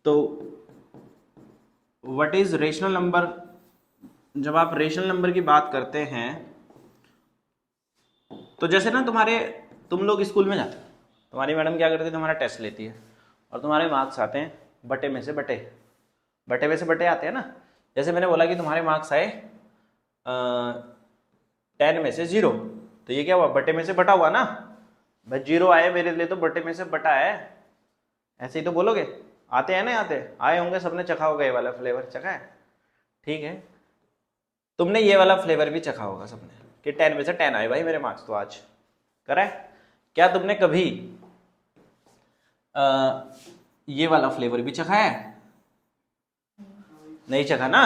तो what is rational number, जब आप रेशनल नंबर की बात करते हैं तो जैसे ना तुम लोग स्कूल में जाते हो, तुम्हारी मैडम क्या करती है, तुम्हारा टेस्ट लेती है और तुम्हारे मार्क्स आते हैं बटे में से बटे, बटे में से बटे आते हैं ना। जैसे मैंने बोला कि तुम्हारे मार्क्स आए 10 में से 0, तो ये क्या हुआ, बटे में से बटा हुआ ना। भाई 0 आए मेरे लिए तो बटे में से बटा है, ऐसे ही तो बोलोगे। आते हैं ना, आते आए होंगे, सबने चखा होगा, ये वाला फ्लेवर चखा है, ठीक है। तुमने ये वाला फ्लेवर भी चखा होगा सबने कि 10 में से 10 आए भाई मेरे मार्क्स तो आज, करा है। क्या तुमने कभी ये वाला फ्लेवर भी चखा है? नहीं चखा ना।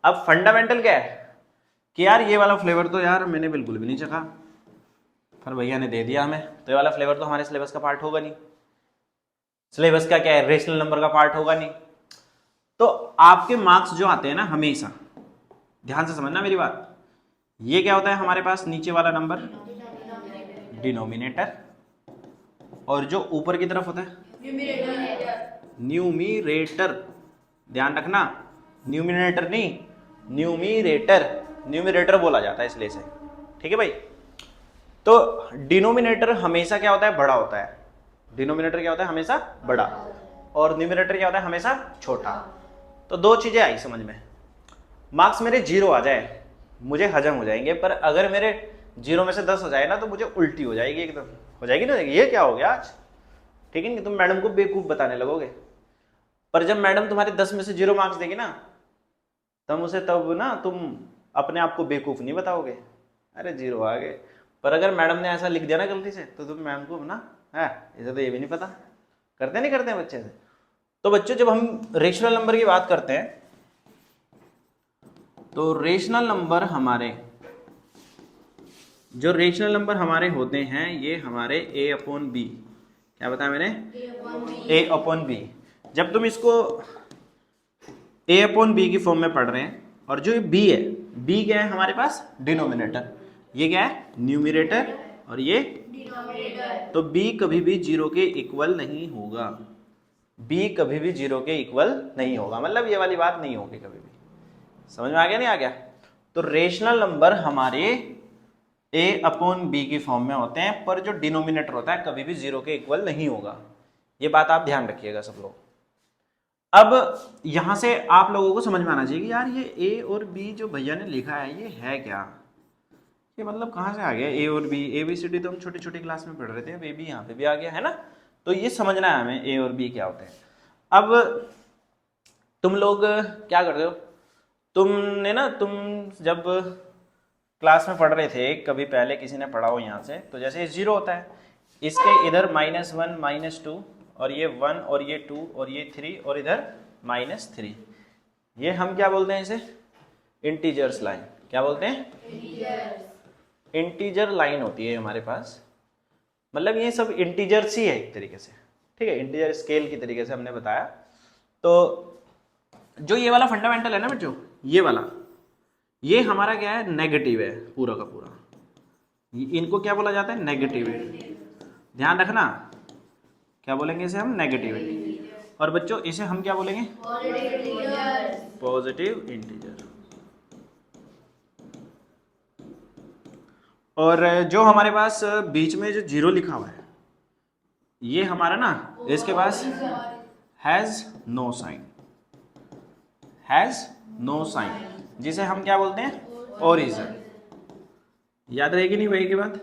अब फंडामेंटल क्या है कि यार ये वाला फ्लेवर तो यार मैंने बिल्कुल भी नहीं चखा, पर भैया ने दे दिया हमें, तो ये वाला फ्लेवर तो हमारे सिलेबस का पार्ट होगा नहीं। सिलेबस का क्या है, रेशनल नंबर का पार्ट होगा नहीं। तो आपके मार्क्स जो आते हैं ना, हमेशा ध्यान से समझना मेरी बात, ये क्या होता है हमारे पास, नीचे वाला नंबर डिनोमिनेटर, और जो ऊपर की तरफ होता है न्यूमिरेटर। ध्यान रखना, न्यूमिनेटर नहीं, न्यूमिरेटर, न्यूमिरेटर बोला जाता है इसलिए से, ठीक है भाई। तो डिनोमिनेटर हमेशा क्या होता है, बड़ा होता है। डिनोमिनेटर क्या होता है, हमेशा बड़ा, और न्यूमिनेटर क्या होता है, हमेशा छोटा। तो दो चीजें आई समझ में, मार्क्स मेरे 0 आ जाए मुझे हजम हो जाएंगे, पर अगर मेरे 0 में से 10 हो जाए ना तो मुझे उल्टी हो जाएगी, एकदम हो जाएगी ना, ये क्या हो गया आज, ठीक है। तुम मैडम को बेवकूफ बताने लगोगे, पर जब मैडम तुम्हारे 10 में से 0 मार्क्स देगी ना, तब ना तुम अपने आप को बेवकूफ नहीं बताओगे, अरे 0 आ गए। पर अगर मैडम ने ऐसा लिख दिया ना गलती से, तो तुम मैम को ना है इसे तो ये भी नहीं पता, करते नहीं करते हैं बच्चे से। तो बच्चों जब हम रेशनल नंबर की बात करते हैं, तो रेशनल नंबर हमारे, जो रेशनल नंबर हमारे होते हैं, ये हमारे a/b, क्या बताया मैंने, a/b। जब तुम इसको a/b की फॉर्म में पढ़ रहे हैं, और जो b है, b क्या है हमारे पास, डिनोमिनेटर, ये क्या है, न्यूमिरेटर, और ये डिनोमिनेटर। तो b कभी भी 0 के इक्वल नहीं होगा, b कभी भी 0 के इक्वल नहीं होगा, मतलब ये वाली बात नहीं होगी कभी भी। समझ में आ गया नहीं आ गया? तो रेशनल नंबर हमारे a/b की फॉर्म में होते हैं, पर जो डिनोमिनेटर होता है कभी भी 0 के इक्वल नहीं होगा, ये बात आप ध्यान रखिएगा सब लोग। अब यहां से आप लोगों को समझ में आना चाहिए कि यार ये a और b जो भैया ने लिखा है ये है क्या, ये मतलब कहाँ से आ गया a और b, ABCD तो हम छोटी छोटी क्लास में पढ़ रहे थे, अब a b यहाँ पे भी आ गया है ना। तो ये समझना है हमें a और b क्या होते हैं। अब तुम लोग क्या करते हो, तुम जब क्लास में पढ़ रहे थे कभी पहले, किसी ने पढ़ा हो यहाँ से, तो जैसे 0 होता है, इसके इधर -1 -2, और ये 1 और ये 2 और ये 3 और इधर -3, ये हम क्या बोलते हैं इसे, इंटीजर्स लाइन। क्या बोलते हैं, इंटीजर लाइन होती है हमारे पास, मतलब ये सब इंटीजर्स ही है एक तरीके से, ठीक है, इंटीजर स्केल की तरीके से हमने बताया। तो जो ये वाला फंडामेंटल है ना बच्चों, ये वाला, ये हमारा क्या है, नेगेटिव है पूरा का पूरा, इनको क्या बोला जाता है, नेगेटिविटी। ध्यान रखना, क्या बोलेंगे इसे हम, नेगेटिविटी। और बच्चों इसे हम क्या बोलेंगे, पॉजिटिव इंटीजर। और जो हमारे पास बीच में जो 0 लिखा हुआ है, ये हमारा ना, इसके पास has no sign, has no sign, जिसे हम क्या बोलते हैं, ओरिजिन। याद रहेगी नहीं भाई की बात।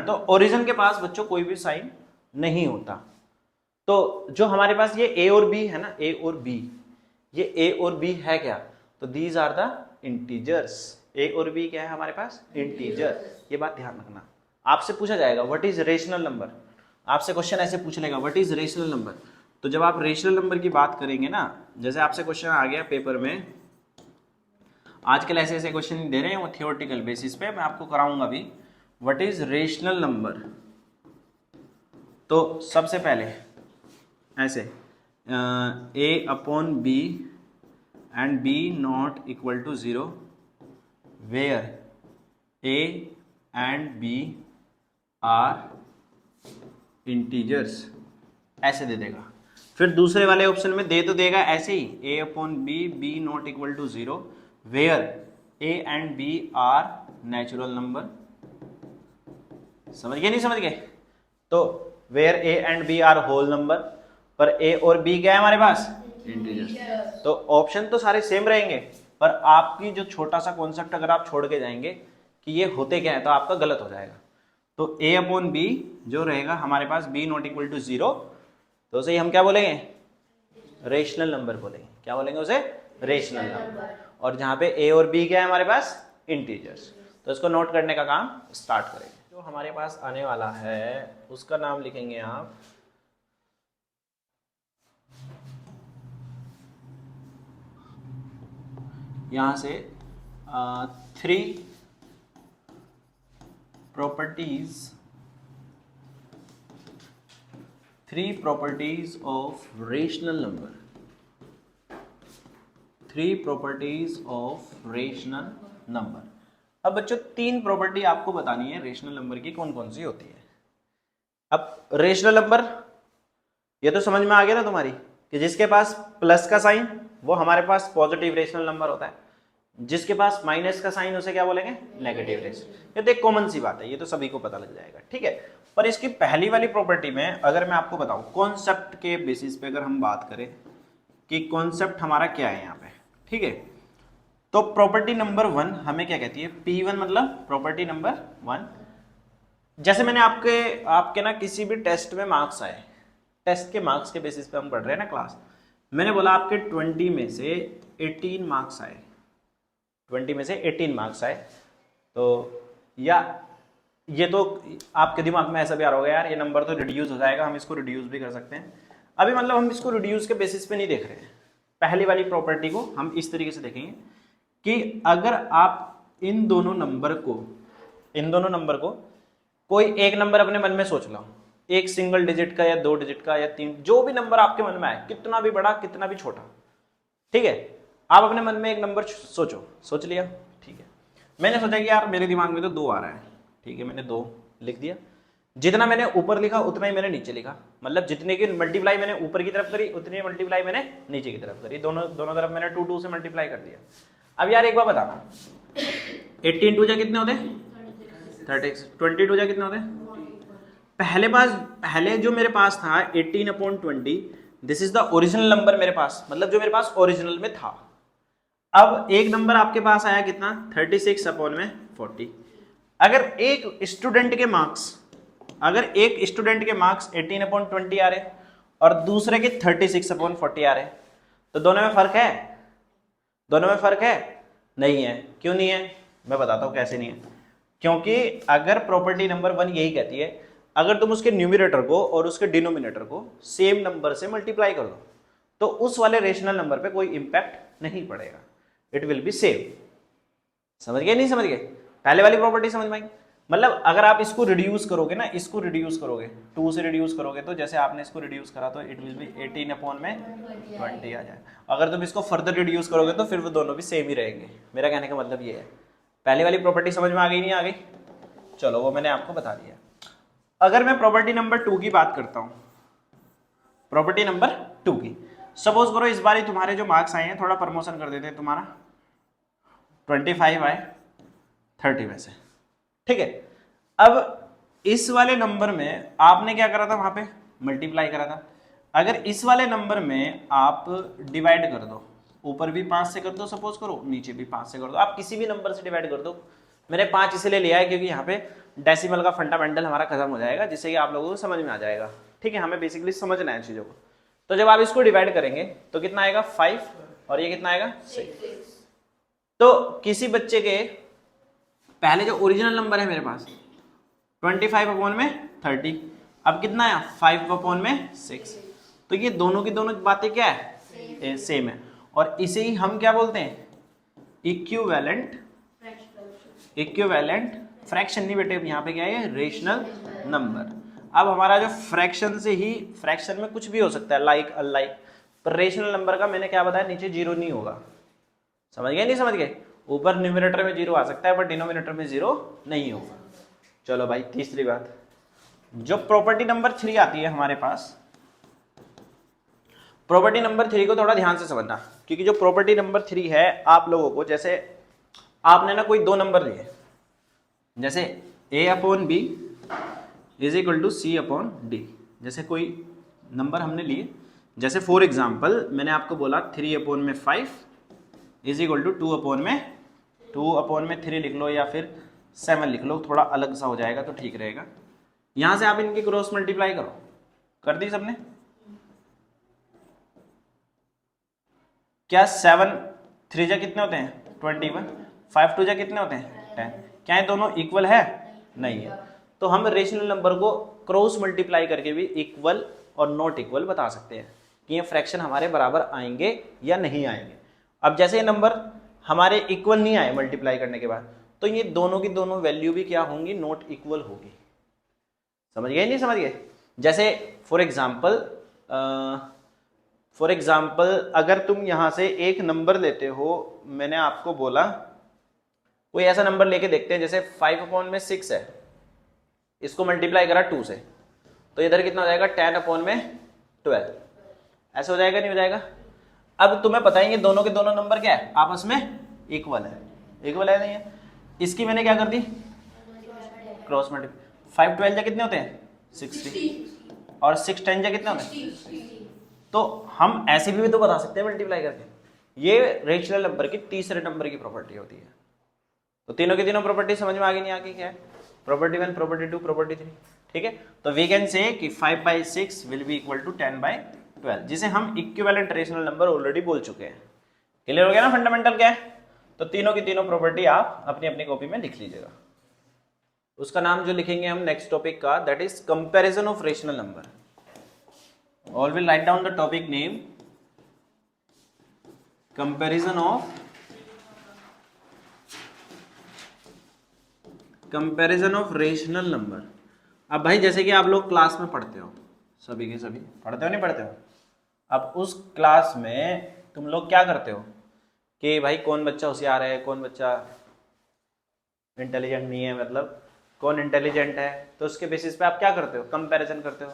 तो ओरिजिन के पास बच्चों कोई भी साइन नहीं होता। तो जो हमारे पास ये a और b है ना, a और b, ये a और b है क्या, तो these are the integers. a और b क्या है हमारे पास, इंटीजर। ये बात ध्यान रखना, आपसे पूछा जाएगा व्हाट इज रेशनल नंबर, आपसे क्वेश्चन ऐसे पूछ लेगा व्हाट इज रेशनल नंबर। तो जब आप रेशनल नंबर की बात करेंगे ना, जैसे आपसे क्वेश्चन आ गया पेपर में, आजकल ऐसे ऐसे क्वेश्चन दे रहे हैं वो थियोरेटिकल बेसिस पे, मैं आपको कराऊंगा भी व्हाट इज रेशनल नंबर। तो सबसे पहले ऐसे a/b and b not equal to 0 where a and b are integers, ऐसे दे देगा। फिर दूसरे वाले ऑप्शन में दे तो देगा ऐसे ही a/b b not equal to 0 where a and b are natural number. समझ गए नहीं समझ गए? तो where a and b are whole number, पर a और b क्या है हमारे पास? इंटीजर्स। तो ऑप्शन तो सारे सेम रहेंगे, पर आपकी जो छोटा सा कॉन्सेप्ट अगर आप छोड़ के जाएंगे कि ये होते क्या है तो आपका गलत हो जाएगा। तो a/b जो रहेगा हमारे पास b नॉट इक्वल टू 0, तो उसे हम क्या बोलेंगे? रेशनल नंबर बोलेंगे। क्या बोलेंगे उसे? Rational number. और जहां पे a और b क्या है हमारे पास? इंटीजर्स। तो इसको नोट करने का काम स्टार्ट करेंगे। जो हमारे पास आने वाला है उसका नाम लिखेंगे आप यहां से 3 properties of rational number। 3 properties of rational number। अब बच्चों 3 प्रॉपर्टी आपको बतानी है रेशनल नंबर की, कौन कौन सी होती है। अब रेशनल नंबर ये तो समझ में आ गया ना तुम्हारी, कि जिसके पास प्लस का साइन वो हमारे पास पॉजिटिव रेशनल नंबर होता है, जिसके पास माइनस का साइन उसे क्या बोलेंगे? Negative rational. ये तो एक कॉमन सी बात है, ये तो सभी को पता लग जाएगा, ठीक है। पर इसकी पहली वाली प्रॉपर्टी में अगर मैं आपको बताऊं कॉन्सेप्ट के बेसिस पे, अगर हम बात करें कि कॉन्सेप्ट हमारा क्या है यहाँ पे, ठीक है, तो प्रॉपर्टी नंबर 1 हमें क्या कहती है? P1 मतलब प्रॉपर्टी नंबर 1। जैसे मैंने आपके ना किसी भी टेस्ट में मार्क्स आए, टेस्ट के मार्क्स के बेसिस पे हम पढ़ रहे हैं ना क्लास, मैंने बोला आपके 20 में से 18 मार्क्स आए, 20 में से 18 मार्क्स आए, तो या ये तो आपके दिमाग में ऐसा भी आ रहा होगा यार ये नंबर तो रिड्यूस हो जाएगा, हम इसको रिड्यूस भी कर सकते हैं। अभी मतलब हम इसको रिड्यूस के बेसिस पे नहीं देख रहे हैं। पहली वाली प्रॉपर्टी को हम इस तरीके से देखेंगे कि अगर आप इन दोनों नंबर को कोई एक नंबर अपने मन में सोच लो, एक सिंगल डिजिट का या 2 डिजिट का या 3, जो भी नंबर आपके मन में आए, कितना भी बड़ा कितना भी छोटा, ठीक है, आप अपने मन में एक नंबर सोचो। सोच लिया? ठीक है। मैंने सोचा कि यार मेरे दिमाग में तो 2 आ रहा है, ठीक है, मैंने 2 लिख दिया। जितना मैंने ऊपर लिखा उतना ही मैंने नीचे लिखा, मतलब जितने की मल्टीप्लाई मैंने ऊपर की तरफ करी उतनी मल्टीप्लाई मैंने नीचे की तरफ करी, दोनों तरफ मैंने 2 से मल्टीप्लाई कर दिया। अब यार एक बार बताना, 18 2 जा कितने होते? 36। 22 जा कितने होते? पहले जो मेरे पास था 18/20, this is the original number मेरे पास, मतलब जो मेरे पास ओरिजिनल में था। अब एक नंबर आपके पास आया कितना? 36/40। अगर एक स्टूडेंट के मार्क्स 18/20 आ रहे और दूसरे के 36/40 आ रहे, तो दोनों में फर्क है? दोनों में फर्क है? नहीं है। क्यों नहीं है? मैं बताता हूं कैसे नहीं है। क्योंकि अगर प्रॉपर्टी नंबर 1 यही कहती है, अगर तुम उसके न्यूमरेटर को और उसके डिनोमिनेटर को सेम नंबर से मल्टीप्लाई कर दो तो उस वाले रेशनल नंबर पे कोई इंपैक्ट नहीं पड़ेगा, इट विल बी सेम। समझ गए नहीं समझ गए? पहले वाली प्रॉपर्टी समझ में आई? मतलब अगर आप इसको रिड्यूस करोगे ना, इसको रिड्यूस करोगे 2 से रिड्यूस करोगे, तो जैसे आपने इसको रिड्यूस करा तो इट विल बी 18/20 आ जाए। अगर तुम इसको फर्दर रिड्यूस करोगे तो फिर वो दोनों भी सेम ही रहेंगे। मेरा कहने का मतलब ये है। पहले वाली प्रॉपर्टी समझ में आ गई नहीं आ गई? चलो वो मैंने आपको बता दिया। अगर मैं प्रॉपर्टी नंबर 2 की बात करता हूं, प्रॉपर्टी नंबर 2 की, सपोज करो इस बार तुम्हारे जो मार्क्स आए हैं थोड़ा प्रमोशन कर देते हैं, तुम्हारा 25 आए 30 में से, ठीक है। अब इस वाले नंबर में आपने क्या करा था? वहां पे मल्टीप्लाई करा था। अगर इस वाले नंबर में आप डिवाइड कर दो, ऊपर भी 5 से कर दो सपोज करो, नीचे भी 5 से कर दो, आप किसी भी नंबर से डिवाइड कर दो। मैंने 5 इसलिए लिया है क्योंकि यहाँ पे डेसिमल का फंडामेंटल हमारा खत्म हो जाएगा, जिससे कि आप लोगों को समझ में आ जाएगा, ठीक है। हमें बेसिकली समझना है चीजों को। तो जब आप इसको डिवाइड करेंगे तो कितना आएगा? 5, और ये कितना आएगा? 6। तो किसी बच्चे के पहले जो ओरिजिनल नंबर है मेरे पास 25/30, अब कितना आया? 5/6। तो ये दोनों की दोनों बातें क्या है? सेम है। और इसे ही हम क्या बोलते हैं? इक्विवेलेंट फ्रैक्शन नहीं बेटे, यहाँ पे क्या है? Rational number. अब हमारा जो फ्रैक्शन से ही, फ्रैक्शन में कुछ भी हो सकता है, लाइक अनलाइक, पर रेशनल नंबर का मैंने क्या बताया? नीचे 0 नहीं होगा। समझ गए नहीं समझ गए? ऊपर न्यूमरेटर में 0 आ सकता है पर डिनोमिनेटर में 0 नहीं होगा। चलो भाई तीसरी बात, जो प्रॉपर्टी नंबर 3 आती है हमारे पास, प्रॉपर्टी नंबर 3 को थोड़ा ध्यान से समझना, क्योंकि जो प्रॉपर्टी नंबर 3 है आप लोगों को, जैसे आपने ना कोई दो नंबर लिए, जैसे a upon B is equal to C upon D, जैसे कोई नंबर हमने लिए, जैसे फॉर एग्जाम्पल मैंने आपको बोला 3 अपॉन में 5 इज इक्वल टू 2 अपॉन में 3 लिख लो, या फिर 7 लिख लो, थोड़ा अलग सा हो जाएगा तो ठीक रहेगा। यहां से आप इनकी क्रॉस मल्टीप्लाई करो, कर दी सबने? क्या 7 3 जा कितने होते हैं 21, 5 2 जा कितने होते हैं 10, क्या ये दोनों इक्वल है? नहीं है। तो हम रेशनल नंबर को क्रॉस मल्टीप्लाई करके भी इक्वल और नॉट इक्वल बता सकते हैं कि ये फ्रैक्शन हमारे बराबर आएंगे या नहीं आएंगे। अब जैसे ये नंबर हमारे इक्वल नहीं आए मल्टीप्लाई करने के बाद, तो ये दोनों की दोनों वैल्यू भी क्या होंगी? नॉट इक्वल होगी। समझ गए नहीं समझ गए? जैसे फॉर एग्जाम्पल अगर तुम यहां से एक नंबर लेते हो, मैंने आपको बोला कोई ऐसा नंबर लेके देखते हैं, जैसे 5 अपॉन में 6 है, इसको मल्टीप्लाई करा 2 से, तो इधर कितना हो जाएगा 10 अपॉन में 12, ऐसे हो जाएगा नहीं हो जाएगा? अब तुम्हें पता है ये दोनों के दोनों नंबर क्या है? आपस में इक्वल है। इक्वल है नहीं है? इसकी मैंने क्या कर दी? Cross multiply. 5 12 जा कितने होते हैं 60, और 6 10 जा कितने होते हैं? तो हम ऐसे भी तो बता सकते हैं मल्टीप्लाई करके। ये रेशनल नंबर की तीसरे नंबर की प्रॉपर्टी होती है। तो तीनों की तीनों प्रॉपर्टी समझ में आ गई नहीं? आगे क्या है? Property 1, property 2, property 3। ठीक है, तो वी कैन से कि 5/6 विल बी इक्वल टू 10/12, जिसे हम इक्विवेलेंट रेशनल नंबर ऑलरेडी बोल चुके हैं। क्लियर हो गया ना फंडामेंटल क्या है? तो तीनों की तीनों प्रॉपर्टी आप अपनी अपनी कॉपी में लिख लीजिएगा। उसका नाम जो लिखेंगे हम नेक्स्ट टॉपिक का, that is comparison of rational number. All will write down the topic name, comparison of rational number. अब भाई जैसे कि आप लोग क्लास में पढ़ते हो, सभी के सभी पढ़ते हो नहीं पढ़ते हो? अब उस क्लास में तुम लोग क्या करते हो कि भाई कौन बच्चा होशियार है, कौन बच्चा इंटेलिजेंट नहीं है, मतलब कौन इंटेलिजेंट है, तो उसके बेसिस पे आप क्या करते हो? कंपैरिजन करते हो।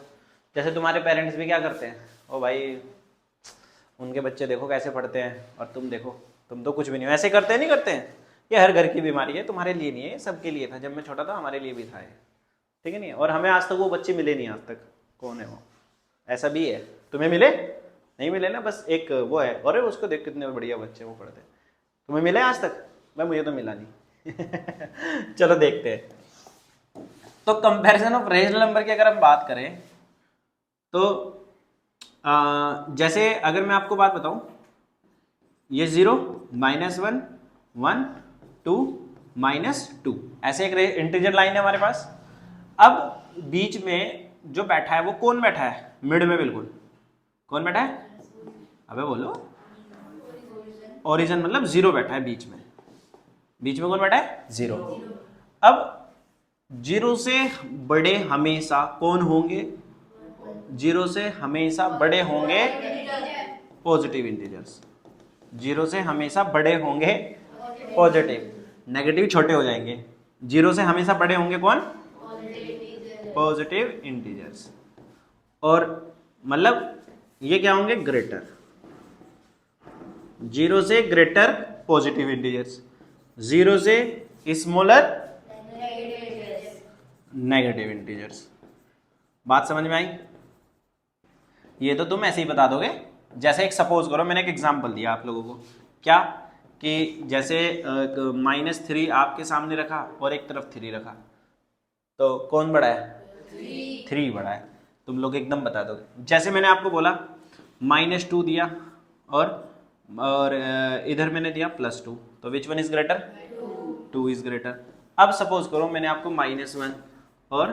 जैसे तुम्हारे पेरेंट्स भी क्या करते हैं, ओ भाई उनके बच्चे देखो कैसे पढ़ते हैं और तुम देखो तुम तो कुछ भी नहीं हो, ऐसे करते हैं नहीं करते हैं? ये हर घर की बीमारी है, तुम्हारे लिए नहीं है, सबके लिए था। जब मैं छोटा था हमारे लिए भी था ये, ठीक है नहीं? और हमें आज तक वो बच्चे मिले नहीं, आज तक कौन है वो, ऐसा भी है। तुम्हें मिले? नहीं मिले ना, बस एक वो है, और उसको देख कितने बढ़िया बच्चे वो पढ़ते। तुम्हें मिले आज तक? भाई मुझे तो मिला नहीं। चलो देखते हैं। तो कंपैरिजन ऑफ रेशनल नंबर की अगर हम बात करें तो जैसे अगर मैं आपको बात बताऊं, ये 0 -1 1 2 -2, ऐसे एक इंटीजर लाइन है हमारे पास। अब बीच में जो बैठा है वो कौन बैठा है? मिड में बिल्कुल कौन बैठा है? अबे बोलो। ओरिजिन मतलब 0 बैठा है बीच में। बीच में कौन बैठा है? 0। अब 0 से बड़े हमेशा कौन होंगे? 0 से हमेशा बड़े होंगे पॉजिटिव इंटीजर्स। 0 से हमेशा बड़े होंगे पॉजिटिव, नेगेटिव छोटे हो जाएंगे। 0 से हमेशा बड़े होंगे कौन? Positive integers. और मतलब ये क्या होंगे? ग्रेटर। 0 से ग्रेटर पॉजिटिव इंटीजर्स, 0 से स्मॉलर नेगेटिव इंटीजर्स। बात समझ में आई? ये तो तुम ऐसे ही बता दोगे। जैसे एक सपोज करो, मैंने एक एग्जांपल दिया आप लोगों को, क्या कि जैसे -3 आपके सामने रखा और एक तरफ 3 रखा, तो कौन बड़ा है? 3 बड़ा है। तुम लोग एकदम बता दोगे। जैसे मैंने आपको बोला -2 दिया और इधर मैंने दिया +2, तो which one is greater? 2 is greater. अब सपोज करो मैंने आपको -1 और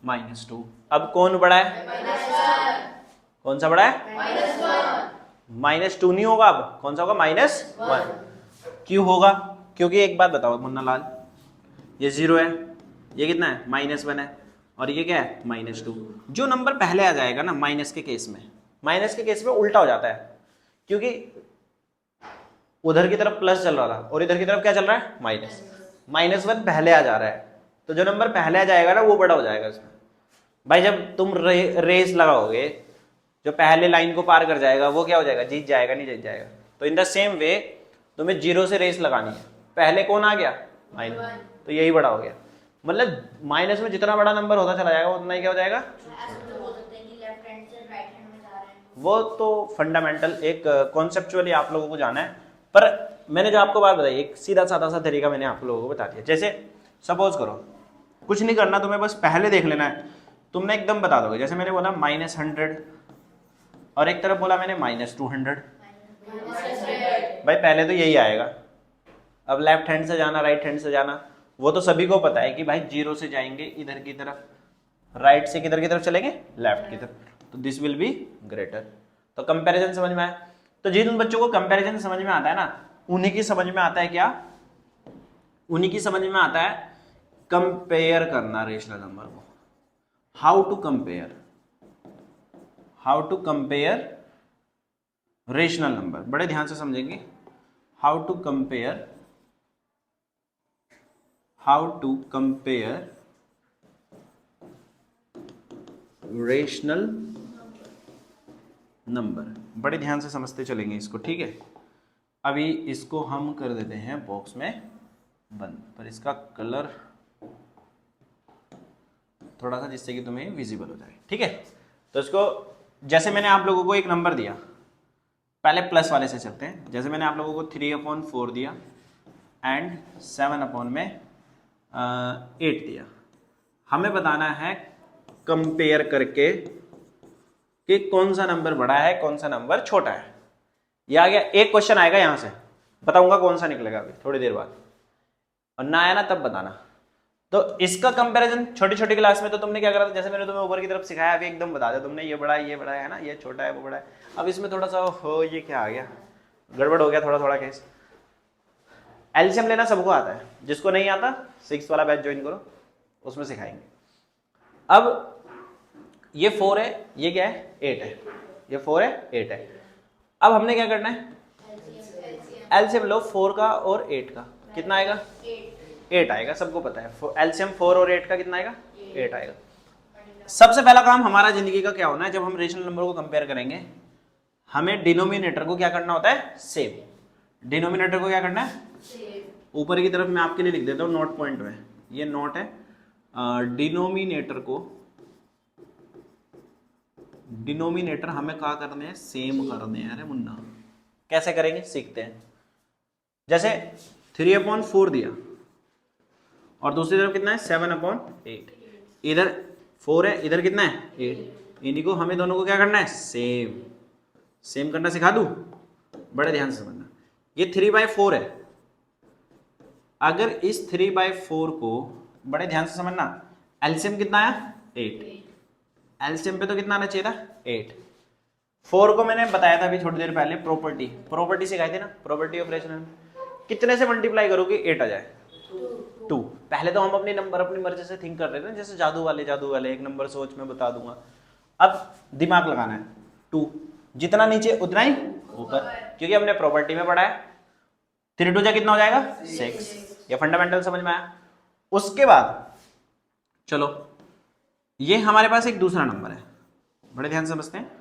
-2, अब कौन बड़ा है? कौन सा बड़ा है? -2 नहीं होगा, अब कौन सा होगा? -1। क्यों होगा? क्योंकि एक बात बताओ मुन्ना लाल, ये 0 है, ये कितना है? -1 है, और ये क्या है? -2। जो नंबर पहले आ जाएगा ना माइनस के केस में उल्टा हो जाता है, क्योंकि उधर की तरफ प्लस चल रहा था और इधर की तरफ क्या चल रहा है? माइनस। -1 पहले आ जा रहा है, तो जो नंबर पहले आ जाएगा ना वो बड़ा हो जाएगा इसमें। भाई जब तुम रेस लगाओगे जो पहले लाइन को पार कर जाएगा वो क्या हो जाएगा, जीत जाएगा, नहीं जीत जाएगा। तो इन द सेम वे तुम्हें जीरो से रेस लगानी है। पहले कौन आ गया, माइनस, तो यही बड़ा हो गया। मतलब माइनस में जितना बड़ा नंबर होता चला जाएगा उतना ही क्या हो जाएगा, वो तो फंडामेंटल एक कॉन्सेप्चुअली आप लोगों को जाना है। पर मैंने जो आपको बात बताई एक सीधा साधा सा तरीका मैंने आप लोगों को बता दिया। जैसे सपोज करो कुछ नहीं करना तुम्हें, बस पहले देख लेना है, तुमने एकदम बता दोगे। जैसे मैंने बोला -100 और एक तरफ बोला मैंने -200, भाई पहले तो यही आएगा। अब लेफ्ट हैंड से जाना राइट हैंड से जाना वो तो सभी को पता है कि भाई जीरो से जाएंगे इधर की तरफ, राइट से किधर की तरफ चलेंगे, लेफ्ट की तरफ, तो दिस विल बी ग्रेटर। तो कंपैरिजन समझ में आया। तो जिन बच्चों को कंपैरिजन समझ में आता है ना, उन्हीं की समझ में आता है क्या, उन्हीं की समझ में आता है कंपेयर करना रेशनल नंबर को। How to compare, how to compare rational number, बड़े ध्यान से समझेंगे। How to compare, how to compare rational number, बड़े ध्यान से समझते चलेंगे इसको, ठीक है। अभी इसको हम कर देते हैं बॉक्स में बंद, पर इसका कलर थोड़ा सा जिससे कि तुम्हें विजिबल हो जाए, ठीक है। तो इसको जैसे मैंने आप लोगों को एक नंबर दिया, पहले प्लस वाले से चलते हैं। जैसे मैंने आप लोगों को 3/4 दिया एंड 7/8 दिया। हमें बताना है कंपेयर करके कि कौन सा नंबर बड़ा है कौन सा नंबर छोटा है। ये आ गया, एक क्वेश्चन आएगा यहां से, बताऊंगा कौन सा निकलेगा अभी थोड़ी देर बाद, और ना आया ना तब बताना। तो इसका कंपैरिजन छोटी छोटी क्लास में तो तुमने क्या करा था, जैसे मैंने तुम्हें ऊपर की तरफ सिखाया अभी एकदम बता दिया तुमने, ये बड़ा है ये बड़ा है ना, ये छोटा है वो बड़ा है। अब इसमें थोड़ा सा हो, ये क्या आ गया, गड़बड़ हो गया थोड़ा थोड़ा केस। एलसीएम लेना सबको आता है, जिसको नहीं आता 6 वाला बैच ज्वाइन करो, उसमें सिखाएंगे। अब ये 4 है, ये क्या है 8 है, ये 4 है 8 है। अब हमने क्या करना है, एलसीएम लो 4 का और 8 का, कितना आएगा 8 आएगा, सबको पता है। एलसीएम 4 और 8 का कितना आएगा 8 आएगा। सबसे पहला काम हमारा जिंदगी का क्या होना है, जब हम रेशनल नंबर को कंपेयर करेंगे हमें डिनोमिनेटर को क्या करना होता है, सेम। डिनोमिनेटर को क्या करना है, ऊपर की तरफ मैं आपके लिए लिख देता हूँ नोट पॉइंट में, ये नोट है। डिनोमिनेटर को, डिनोमिनेटर हमें क्या करने हैं, सेम करने हैं। अरे मुन्ना कैसे करेंगे सीखते हैं। जैसे 3/4 दिया और दूसरी तरफ कितना है 7/8, इधर 4 है इधर कितना है 8, इन्हीं को हमें दोनों को क्या करना है, सेम। सेम करना सिखा दूं, बड़े ध्यान से समझना। ये 3/4 है, अगर इस 3/4 को बड़े ध्यान से समझना, एलसीएम कितना आया 8, एलसीएम पे तो कितना आना चाहिए था 8। 4 को मैंने बताया था अभी थोड़ी देर पहले, प्रॉपर्टी सिखाई थी ना, प्रॉपर्टी ऑफ रेशनल। कितने से मल्टीप्लाई करोगे 8 आ जाए, 2। पहले तो हम अपने नंबर अपनी मर्जी से थिंक कर रहे थे, जैसे जादू वाले एक नंबर सोच में बता दूंगा। अब दिमाग लगाना है, 2 जितना नीचे उतना ही ऊपर, क्योंकि हमने प्रॉपर्टी में पढ़ा है। 3 2 जा कितना हो जाएगा 6, ये फंडामेंटल समझ में आया। उसके बाद चलो ये हमारे पास एक दूसरा नंबर है, बड़े ध्यान से समझते हैं।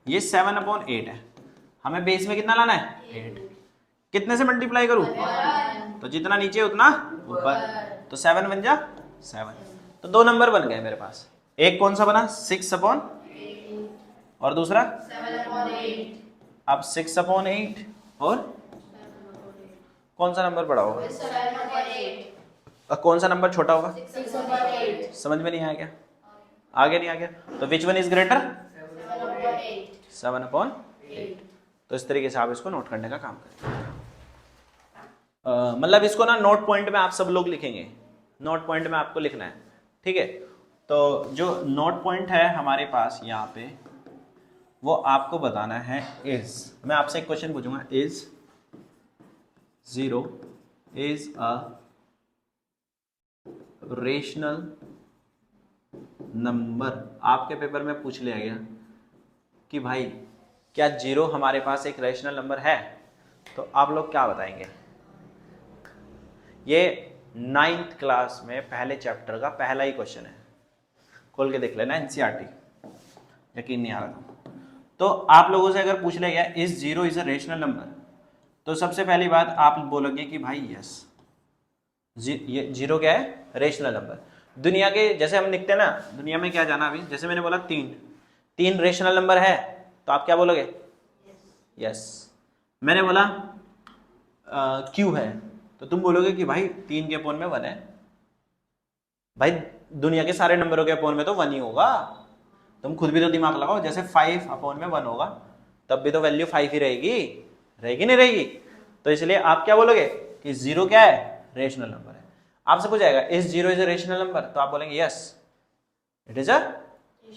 ये 7/8 है, हमें बेस में कितना लाना है 8, कितने से मल्टीप्लाई करूं, तो जितना नीचे उतना ऊपर, तो 7 बन जा 7। तो 2 नंबर बन गए मेरे पास, एक कौन सा बना 6/8 और दूसरा 7/8। अब 6/8 और कौन सा नंबर बड़ा होगा, 7/8। कौन सा नंबर छोटा होगा 6/8। समझ में नहीं आया क्या, आगे नहीं आ गया, तो विच वन इज ग्रेटर 7/8। तो इस तरीके से आप इसको नोट करने का काम करें। मतलब इसको ना नोट पॉइंट में आप सब लोग लिखेंगे, नोट पॉइंट में आपको लिखना है, ठीक है। तो जो नोट पॉइंट है हमारे पास यहाँ पे, वो आपको बताना है इज, मैं आपसे एक क्वेश्चन पूछूंगा, is 0 is a rational number. आपके पेपर में पूछ लिया गया कि भाई क्या 0 हमारे पास एक रेशनल नंबर है, तो आप लोग क्या बताएंगे। ये 9th क्लास में पहले चैप्टर का पहला ही क्वेश्चन है, खोल के देख लेना एनसीईआरटी, यकीन नहीं आ रहा था। तो आप लोगों से अगर पूछ लिया गया is zero is a rational number, तो सबसे पहली बात आप बोलोगे कि भाई यस, ये जीरो क्या है, रेशनल नंबर। दुनिया के जैसे हम लिखते हैं ना, दुनिया में क्या जाना अभी, जैसे मैंने बोला तीन रेशनल नंबर है, तो आप क्या बोलोगे, यस। मैंने बोला क्यू है, तो तुम बोलोगे कि भाई 3 के अपोन में 1 है। भाई दुनिया के सारे नंबरों के अपोन में तो 1 ही होगा, तुम खुद भी तो दिमाग लगाओ। जैसे 5 अपोन में 1 होगा, तब भी तो वैल्यू 5 ही रहेगी, रहेगी नहीं रहेगी। तो इसलिए आप क्या बोलोगे कि जीरो क्या है, रेशनल नंबर है। आपसे पूछा जाएगा is zero is a rational number, तो आप बोलेंगे yes it is a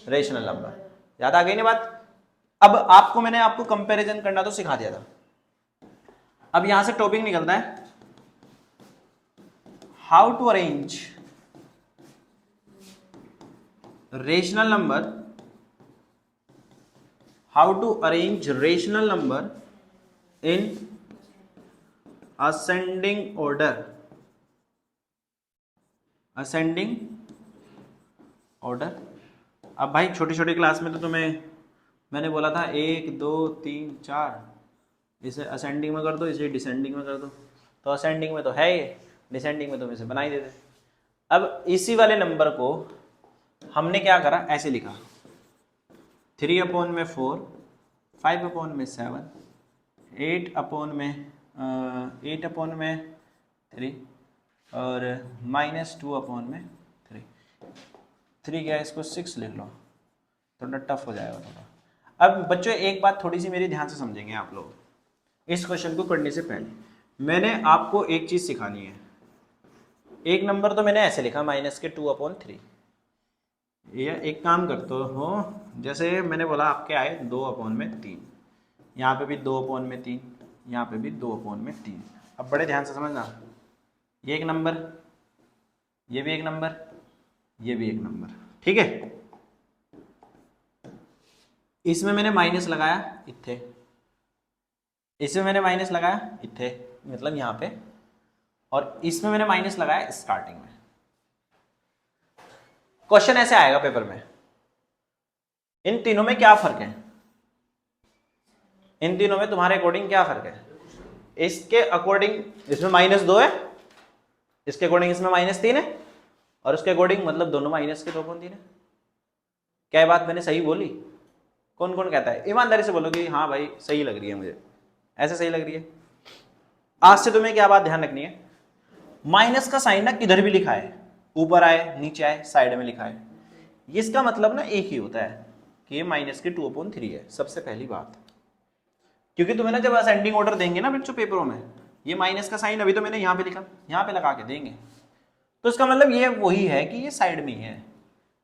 rational number. याद आ गई ना बात। अब मैंने आपको कंपैरिजन करना तो सिखा दिया था। अब यहां से टॉपिक निकलता है how to arrange rational number, how to arrange rational number in ascending order, ascending order. अब भाई छोटी छोटी क्लास में तो तुम्हें मैंने बोला था 1 2 3 4, इसे असेंडिंग में कर दो, इसे डिसेंडिंग में कर दो। तो असेंडिंग में तो है ये, डिसेंडिंग में तुम इसे बना ही देते। अब इसी वाले नंबर को हमने क्या करा, ऐसे लिखा 3 अपोन में 4, 5 अपोन में 7, 8 अपोन में 3 और -2 अपोन में 3 क्या है, इसको 6 लिख लो, थोड़ा टफ हो जाएगा थोड़ा। अब बच्चों एक बात थोड़ी सी मेरी ध्यान से समझेंगे आप लोग, इस क्वेश्चन को करने से पहले मैंने आपको एक चीज सिखानी है। एक नंबर तो मैंने ऐसे लिखा -2/3, या एक काम करते हो, जैसे मैंने बोला आपके आए 2/3, यहाँ पे भी 2/3, यहाँ पे भी 2/3। अब बड़े ध्यान से समझना, ये एक नंबर, ये भी एक नंबर, ये भी एक नंबर, ठीक है। इसमें मैंने माइनस लगाया इत्थे, इसमें मैंने माइनस लगाया इत्थे, मतलब यहाँ पे, और इसमें मैंने माइनस लगाया स्टार्टिंग में। क्वेश्चन ऐसे आएगा पेपर में, इन तीनों में क्या फर्क है, इन तीनों में तुम्हारे अकॉर्डिंग क्या फर्क है। इसके अकॉर्डिंग इसमें -2 है, इसके अकॉर्डिंग इसमें -3 है, और उसके अकॉर्डिंग मतलब दोनों माइनस के 2/3 है। क्या बात मैंने सही बोली? कौन कौन कहता है, ईमानदारी से बोलो कि हाँ भाई सही लग रही है मुझे, ऐसे सही लग रही है। आज से तुम्हें क्या बात ध्यान रखनी है, माइनस का साइन ना किधर भी लिखा है, ऊपर आए नीचे आए साइड में लिखा है, इसका मतलब ना एक ही होता है कि ये -2/3 है। सबसे पहली बात, क्योंकि तुम्हें ना जब असेंडिंग ऑर्डर देंगे ना बच्चों पेपरों में, ये माइनस का साइन अभी तो मैंने यहाँ पे लिखा, यहाँ पे लगा के देंगे, तो इसका मतलब ये वही है कि ये साइड में ही है।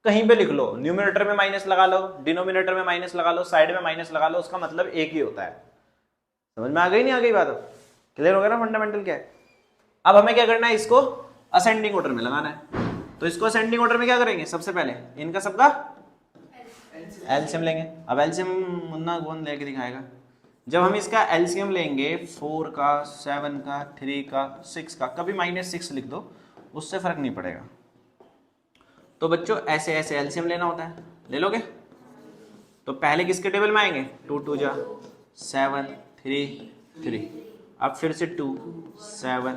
कहीं पे लिख लो, न्यूमरेटर में माइनस लगा लो, डिनोमिनेटर में माइनस लगा लो, साइड में माइनस लगा लो, उसका मतलब एक ही होता है। समझ में आ गई नहीं आ गई बात? क्लियर हो गया ना फंडामेंटल क्या है। अब हमें क्या करना है, इसको असेंडिंग ऑर्डर में लगाना है। तो इसको असेंडिंग ऑर्डर में क्या करेंगे, सबसे पहले इनका सबका एलसीएम लेंगे। अब एलसीएम मुन्ना कौन लेके दिखाएगा। जब हम इसका एलसीएम लेंगे 4 का, 7 का, 3 का, 6 का, कभी -6 लिख दो, उससे फर्क नहीं पड़ेगा। तो बच्चों ऐसे ऐसे एलसीएम लेना होता है, ले लोगे। तो पहले किसके टेबल में आएंगे, 2 2 जा 7 3 3, अब फिर से 2 7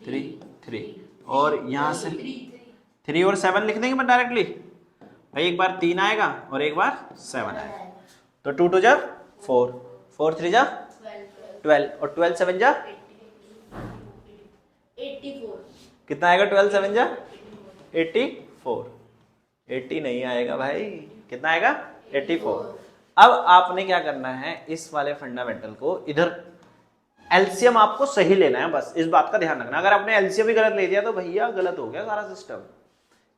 3 3, और यहाँ से 3 और 7 लिख देंगे डायरेक्टली। भाई एक बार 3 आएगा और एक बार 7 आएगा, तो 2 2 जा 4, 4 3 जा 12, और 12 7 जा 84। कितना आएगा 12 7 जा 84। 80 नहीं आएगा भाई, कितना आएगा 84। अब आपने क्या करना है, इस वाले फंडामेंटल को इधर एलसीएम आपको सही लेना है, बस इस बात का ध्यान रखना। अगर आपने एलसीएम ही गलत ले दिया तो भैया गलत हो गया सारा सिस्टम,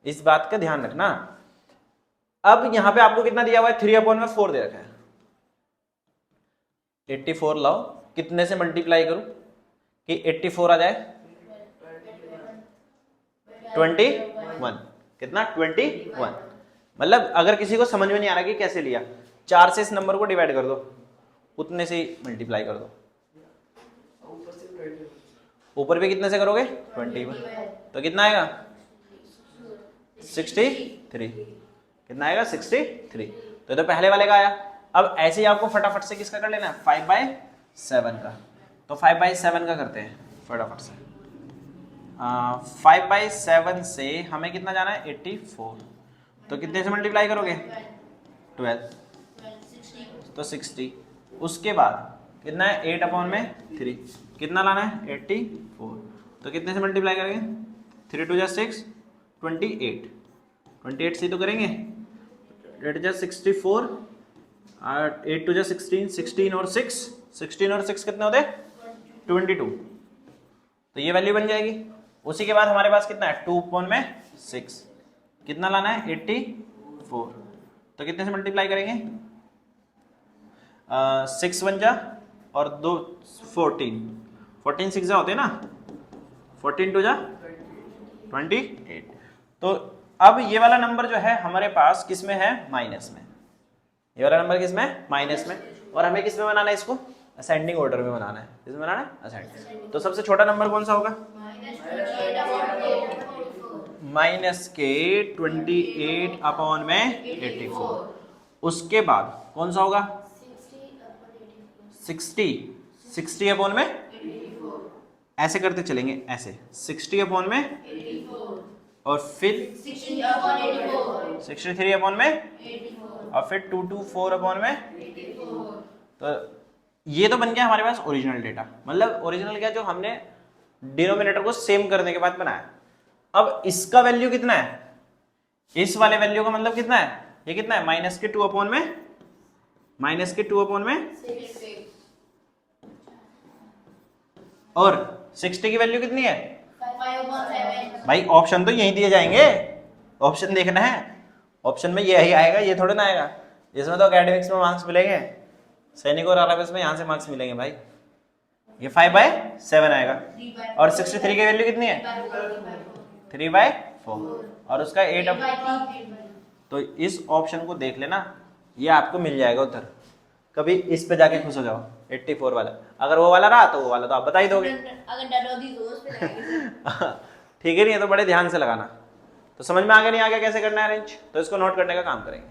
इस बात का ध्यान रखना। अब यहां पे आपको कितना दिया हुआ है, 3/4 दे रखा है। 84 लाओ, कितने से मल्टीप्लाई करूं कि 84 आ जाए, 21। कितना 21। मतलब अगर किसी को समझ में नहीं आ रहा कि कैसे लिया, 4 से इस नंबर को डिवाइड कर दो, उतने से ही मल्टीप्लाई कर दो। ऊपर भी कितने से करोगे 21, तो कितना आएगा 63। कितना आएगा 63। तो पहले वाले का आया। अब ऐसे ही आपको फटाफट से किसका कर लेना है, 5/7 का। तो 5/7 का करते हैं फटाफट से। 5/7 से हमें कितना जाना है, 84। तो कितने से मल्टीप्लाई करोगे, 12, तो 60। उसके बाद कितना है, 8/3, कितना लाना है, 84। तो कितने से मल्टीप्लाई करेंगे, 3 2 6, 28, 28 से तो करेंगे, 8 64, 8 2 16, 16 और 6, 16 और 6 कितने होते, 22। तो ये वैल्यू बन जाएगी। उसी के बाद हमारे पास कितना है, 2/6, कितना लाना है, 84। तो कितने से मल्टीप्लाई करेंगे, 6 1 जा और 2 14, 14 6 जा होते हैं ना, 14 2 जा 28। तो अब ये वाला नंबर जो है हमारे पास किस में है, माइनस में। ये वाला नंबर किस में है, माइनस में। और हमें किस में बनाना है इसको, असेंडिंग ऑर्डर में बनाना है। किस में बनाना है, असेंडिंग। तो सबसे छोटा नंबर कौन सा होगा, माइनस के 28/84। उसके बाद कौन सा होगा, 60/84। ऐसे करते चलेंगे, ऐसे 60/84 और फिर 63/84 और फिर 224/84। तो ये तो बन गया हमारे पास ओरिजिनल डेटा। मतलब ओरिजिनल क्या, जो हमने डिनोमिनेटर को सेम करने के बाद बनाया। अब इसका वैल्यू कितना है, इस वाले वैल्यू का मतलब कितना है, ये कितना है, -2/, और 60 की वैल्यू कितनी है, 5/7। भाई ऑप्शन तो यही दिए जाएंगे, ऑप्शन देखना है, ऑप्शन में यही आएगा, ये थोड़ा ना आएगा। इसमें तो एकेडमिक्स में मार्क्स मिलेंगे, सैनिक और आरएफएस में यहाँ से मार्क्स मिलेंगे भाई। ये 5/7 आएगा। और 63 की वैल्यू कितनी है, 3/4 और उसका 8। तो इस ऑप्शन को देख लेना, ये आपको मिल जाएगा उधर। कभी इस पे जाके खुश हो जाओ, 84 वाला। अगर वो वाला रहा तो वो वाला तो आप बता ही दोगे। ठीक है, नहीं है तो बड़े ध्यान से लगाना। तो समझ में आ गया, नहीं आ गया कैसे करना है अरेंज, तो इसको नोट करने का काम करेंगे।